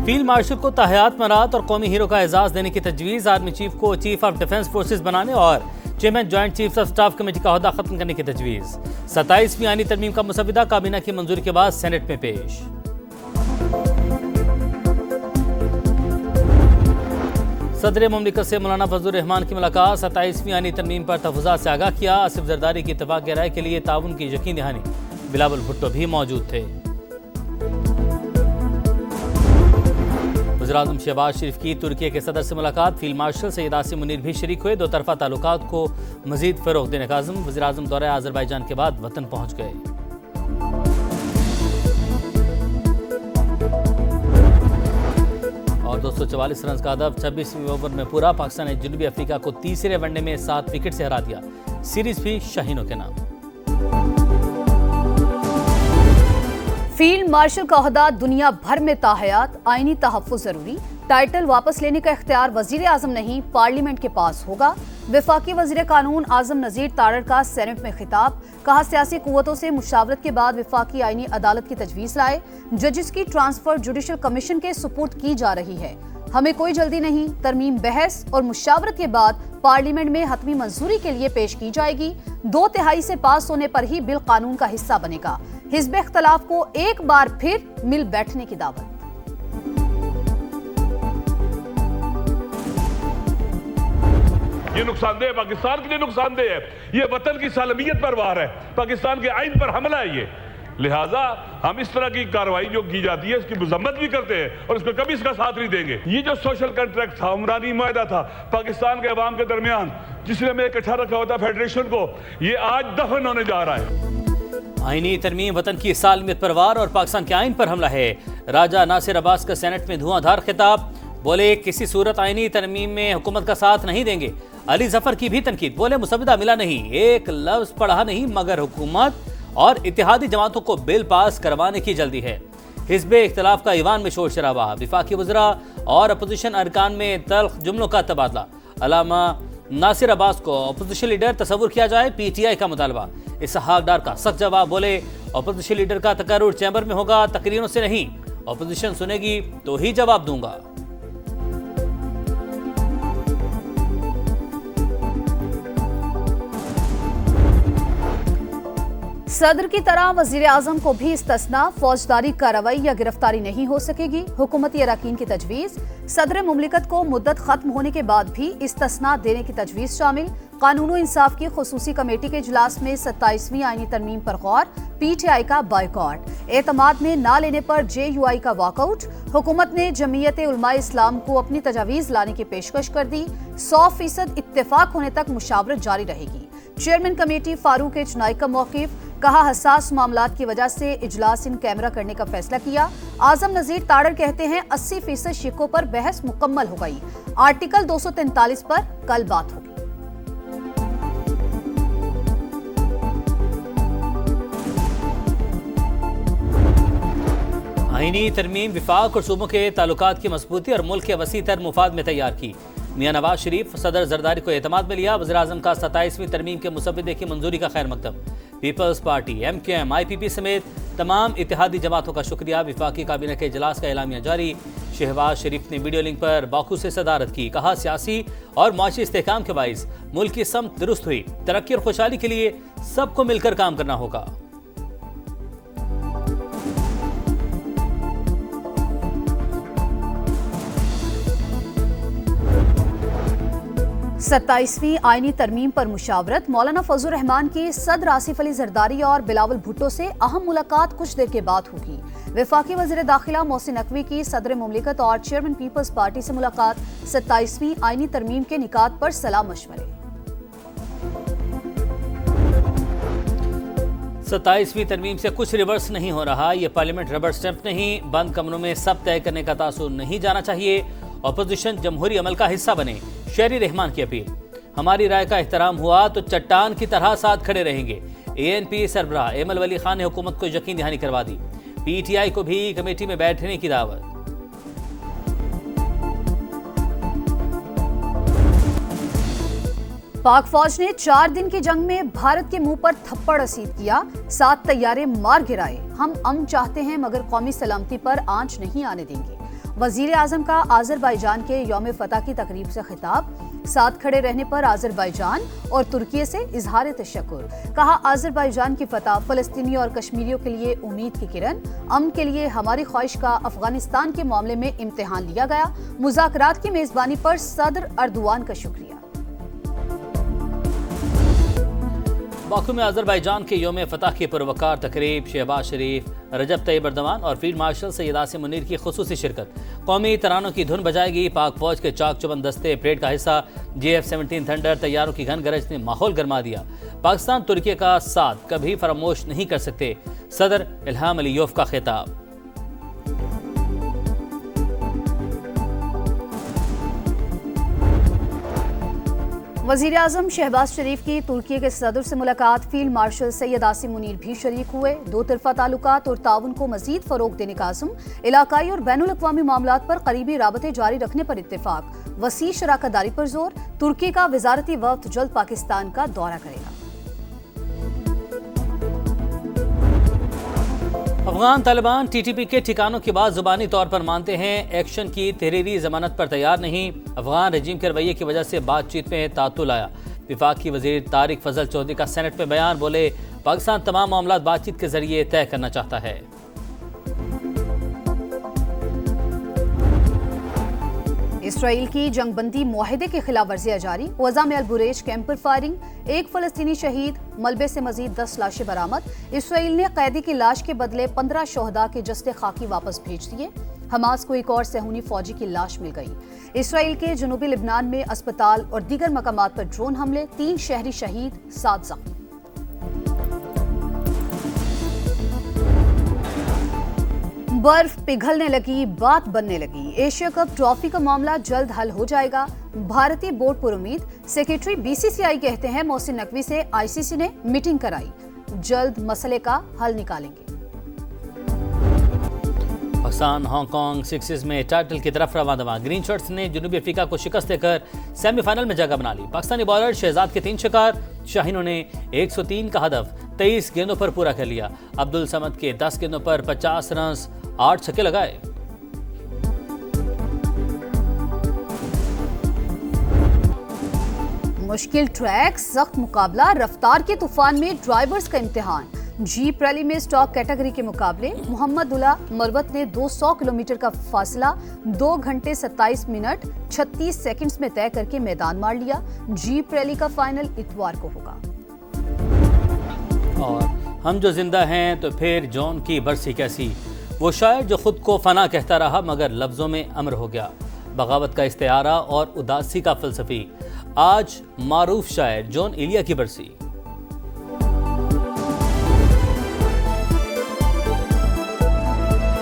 Field marshal को ताहयात मरात और कौमी हीरो का एजाज देने की तजवीज़। आर्मी चीफ को चीफ ऑफ डिफेंस फोर्सेज बनाने और chairman joint chief of staff committee का ओहदा खत्म करने की तजवीज़। 27वीं आईनी तरमीम का मुसविदा काबीना की मंजूरी के बाद सेनेट में पेश। सदर मुमलिकत से मौलाना फजलुर रहमान की मुलाकात। 27वीं आईनी तरमीम पर तहफ़्फ़ुज़ात से आगाह किया। आसिफ जरदारी की इत्तफ़ाक़ राय के लिए ताउन की यकीन दहानी। बिलावल भुट्टो भी मौजूद थे। वज़ीर-ए-आज़म शहबाज शरीफ की तुर्की के सदर से मुलाकात। फील्ड मार्शल सैयद आसिम मुनीर भी शरीक हुए। दो तरफ़ा ताल्लुकात को मज़ीद फ़रोग़ देने का अज़्म। वज़ीर-ए-आज़म दौरे अज़रबैजान के बाद वतन पहुँच गए। और 244 रन का अदब 26वीं ओवर में पूरा। पाकिस्तान ने जनूबी अफ्रीका को तीसरे वनडे में 7 विकेट से हरा दिया। सीरीज भी शाहीनों के नाम। फील्ड मार्शल का ओहदा दुनिया भर में ताहयात। आईनी तहफ़्फ़ुज़ जरूरी। टाइटल वापस लेने का इख्तियार वज़ीर आज़म नहीं पार्लियामेंट के पास होगा। वफाकी वज़ीर कानून आज़म नज़ीर तारड़ का सेनेट में खिताब। कहा सियासी कुव्वतों से मुशावरत के बाद वफाकी आईनी अदालत की तजवीज़ लाए। जजेस की ट्रांसफर जुडिशल कमीशन के सुपुर्द की जा रही है। हमें कोई जल्दी नहीं। तरमीम बहस और मुशावरत के बाद पार्लियामेंट में हतमी मंजूरी के लिए पेश की जाएगी। 2/3 से पास होने पर ही बिल कानून का हिस्सा बनेगा। हिज़्ब इख्तिलाफ को एक बार फिर मिल बैठने की दावत। ये नुकसानदेह पाकिस्तान के लिए नुकसानदेह है। ये वतन की सालमियत पर वार है। पाकिस्तान के आइन पर हमला है ये। लिहाजा हम इस तरह की कार्रवाई जो की जाती है इसकी मजम्मत भी करते हैं और इसको कभी इसका साथ नहीं देंगे। ये जो सोशल कॉन्ट्रैक्ट था, उमरानी मुआहदा था पाकिस्तान के अवाम के दरमियान, जिसने हमें इकट्ठा रखा होता फेडरेशन को, ये आज दफन होने जा रहा है। आईनी तरमीम वतन की सालमियत पर वार और पाकिस्तान के आइन पर हमला है। राजा नासिर अब्बास का सेनेट में धुआंधार खिताब। बोले किसी सूरत आईनी तरमीम में हुकूमत का साथ नहीं देंगे। अली जफर की भी तनकीद। बोले मुसविदा मिला नहीं, एक लफ्ज पढ़ा नहीं, मगर हुकूमत और इत्तेहादी जमातों को बिल पास करवाने की जल्दी है। हिज़्ब इख्तिलाफ का ईवान में शोर शराबा। वफाकी वज़रा और अपोजिशन अरकान में तल्ख जुमलों का तबादला। अल्लामा नासिर अब्बास को अपोजिशन लीडर तस्वुर किया जाए। PTI का मुतालबा। इसहाक डार का सख्त जवाब। बोले अपोजिशन लीडर का तकर्रुर चैम्बर में होगा, तकरीरों से नहीं। अपोजिशन सुनेगी तो ही जवाब दूंगा। सदर की तरह वज़ीर आज़म को भी इस्तिस्ना। फौजदारी कार्रवाई या गिरफ्तारी नहीं हो सकेगी। हुकूमती अरकान की तजवीज़। सदर मुमलिकत को मुद्दत खत्म होने के बाद भी इस्तिस्ना देने की तजवीज़ शामिल। कानून व इंसाफ की खुसूसी कमेटी के इजलास में 27वीं आईनी तरमीम पर गौर। PTI का बायकॉट। एतमाद में ना लेने पर JUI का वॉकआउट। हुकूमत ने जमीयत उलमाए इस्लाम को अपनी तजावीज़ लाने की पेशकश कर दी। 100% इत्तेफाक होने तक मुशावरत जारी रहेगी। चेयरमैन कमेटी फारूक चुनाई का मौक़िफ़। कहा हसास मामलात की वजह से इजलास इन कैमरा करने का फैसला किया। आज़म नज़ीर तारड़ कहते हैं 80% शिकों पर बहस मुकम्मल हो गई। आर्टिकल 243 पर कल बात होगी। आईनी तरमीम विफाक और सूबों के ताल्लुकात की मजबूती और मुल्क के वसी तर मुफाद में तैयार की। मियां नवाज शरीफ सदर जरदारी को एतमाद में लिया। वज़ीर आज़म का 27वीं तरमीम के मुसविदे की मंजूरी का खैर मकदम। पीपल्स पार्टी, MQM, IPP समेत तमाम इत्तेहादी जमातों का शुक्रिया। वफाकी काबीना के इजलास का एलामिया जारी। शहबाज शरीफ ने वीडियो लिंक पर बाकू से सदारत की। कहा सियासी और मुआशी इस्तेहकाम के बाइस मुल्क की समत दुरुस्त हुई। तरक्की और खुशहाली के लिए सबको मिलकर काम करना होगा। 27वीं आईनी तरमीम पर मुशावरत। मौलाना फजलुर रहमान की सदर आसिफ अली जरदारी और बिलावल भुट्टो से अहम मुलाकात कुछ देर के बाद होगी। वफाकी वज़ीर दाखिला मोहसिन नकवी की सदर मुमलिकत और चेयरमैन पीपल्स पार्टी से मुलाकात। 27वीं आईनी तरमीम के निकात पर सलाह मशवरे। 27वीं तरमीम से कुछ रिवर्स नहीं हो रहा। ये पार्लियामेंट रबर स्टैंप नहीं। बंद कमरों में सब तय करने का तासुर नहीं जाना चाहिए। अपोजिशन जमहूरी अमल का हिस्सा बने। शेरी रहमान की अपील। हमारी राय का एहतराम हुआ तो चट्टान की तरह साथ खड़े रहेंगे। ANP सरबराह एमल वली खान ने हुकूमत को यकीन दहानी करवा दी। PTI को भी कमेटी में बैठने की दावत। पाक फौज ने 4 दिन की जंग में भारत के मुंह पर थप्पड़ रसीद किया। 7 तैयारे मार गिराए। हम अमन चाहते हैं मगर कौमी सलामती पर आंच नहीं आने देंगे। वजीर आजम का आज़रबाईजान के यौम फतह की तकरीब से खिताब, साथ खड़े रहने पर आज़रबाईजान और तुर्की से इजहार तशक्कुर। कहा, आज़रबाईजान की फतह फ़लस्तीनी और कश्मीरियों के लिए उम्मीद की किरण, अमन के लिए हमारी ख्वाहिश का अफगानिस्तान के मामले में इम्तिहान लिया गया। मुज़ाकरात की मेजबानी पर सदर अर्दुआन का शुक्रिया। बाकू में आज़रबाईजान के यौम फतह की पुरवकार तकरीब, शहबाज शरीफ, रजब तैयब एर्दोगान और फील्ड मार्शल सैयद आसिम मुनीर की खुसूसी शिरकत। कौमी तरानों की धुन बजाएगी पाक फौज के चाक चुबंद दस्ते। परेड का हिस्सा JF-17 थंडर तैयारों की घन गरज ने माहौल गरमा दिया। पाकिस्तान तुर्की का साथ कभी फरामोश नहीं कर सकते, सदर इल्हाम अलीयोव का खिताब। वजीर आजम शहबाज शरीफ की तुर्की के सदर से मुलाकात, फील्ड मार्शल सैयद आसिम मुनीर भी शरीक हुए। दो तरफा ताल्लुकात और ताउन को मजीद फरोग देने का आज़म, इलाकाई और बैनुल अक़वामी मामलात पर करीबी राबते जारी रखने पर इत्तेफाक। वसी शराकतदारी पर जोर, तुर्की का वजारती वफ्द जल्द पाकिस्तान का दौरा करेगा। अफगान तालिबान TTP के ठिकानों की बात जुबानी तौर पर मानते हैं, एक्शन की तहरीरी जमानत पर तैयार नहीं। अफगान रजीम के रवैये की वजह से बातचीत में तातुल आया। विफाकी वजीर तारिक फजल चौधरी का सेनेट में बयान, बोले पाकिस्तान तमाम मामला बातचीत के जरिए तय करना चाहता है। इसराइल की जंगबंदी मुआहिदे की खिलाफ वर्जियां जारी, वज़ा में अल-बुरेज कैंप पर फायरिंग, एक फलस्तीनी शहीद, मलबे से मजीद 10 लाशें बरामद। इसराइल ने कैदी की लाश के बदले 15 शोहदा के जस्ते खाकी वापस भेज दिए। हमास को एक और सहूनी फौजी की लाश मिल गई। इसराइल के जनूबी लिबनान में अस्पताल और दीगर मकामात पर ड्रोन हमले, 3 शहरी शहीद, 7 जख्मी। बर्फ पिघलने लगी, बात बनने लगी। एशिया कप ट्रॉफी का मामला जल्द हल हो जाएगा, भारतीय बोर्ड पुरुमीद। सेक्रेटरी BCCI कहते हैं मोहसिन नकवी से ICC ने मीटिंग कराई, जल्द मसले का हल निकालेंगे। पाकिस्तान हांगकांग सिक्सेस में टाइटल की तरफ रवां दवा। ग्रीन शर्ट्स ने जनूबी अफ्रीका को शिकस्त देकर सेमीफाइनल में जगह बना ली। पाकिस्तानी बॉलर शहजाद के 3 शिकार, शाहीनों ने 103 का हदफ 23 गेंदों पर पूरा कर लिया। अब्दुल समद के 10 गेंदों पर 50 रन, 8 छक्के लगाए। मुश्किल ट्रैक, सख्त मुकाबला, रफ्तार के तूफान में ड्राइवर्स का इम्तिहान। जीप रैली में स्टॉक कैटेगरी के मुकाबले, मोहम्मद उला मरवत ने 200 किलोमीटर का फासला 2 घंटे 27 मिनट 36 सेकंड्स में तय करके मैदान मार लिया। जीप रैली का फाइनल इतवार को होगा। और हम जो जिंदा हैं तो फिर जॉन की बरसी कैसी, वो शायर जो खुद को फना कहता रहा मगर लफ्जों में अमर हो गया। बगावत का इस्तिआरा और उदासी का फलसफी, आज मारूफ शायर जॉन एलिया की बरसी।